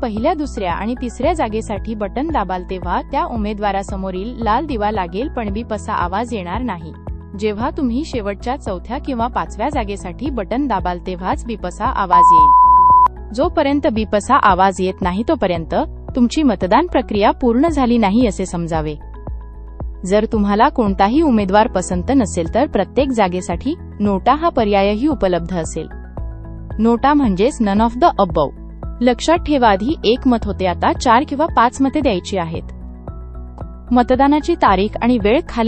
पहिल्या, दुसऱ्या आणि तिसऱ्या जागेसाठी बटन दाबाल तेव्हा त्या उमेदवारासमोरील लाल दिवा लागेल पण बीप असा आवाज येणार नाही. जेव्हा तुम्ही शेवटच्या चौथ्या किंवा पाचव्या जागेसाठी बटन दाबाल तेव्हाच बीप असा आवाज येईल. जोपर्यंत बीप असा आवाज येत नाही तोपर्यंत तुमची मतदान प्रक्रिया पूर्ण झाली नाही असे समजावे. जर तुम्हाला कोणताही उमेदवार पसंत नसेल तर प्रत्येक जागेसाठी नोटा हा पर्यायही उपलब्ध असेल. नोटा म्हणजेच नन ऑफ द अबव. लक्षात ठेवा, आधी 1 मत होते, आता 4 किंवा 5 मते द्यायची आहेत. मतदानाची तारीख आणि वेळ खालील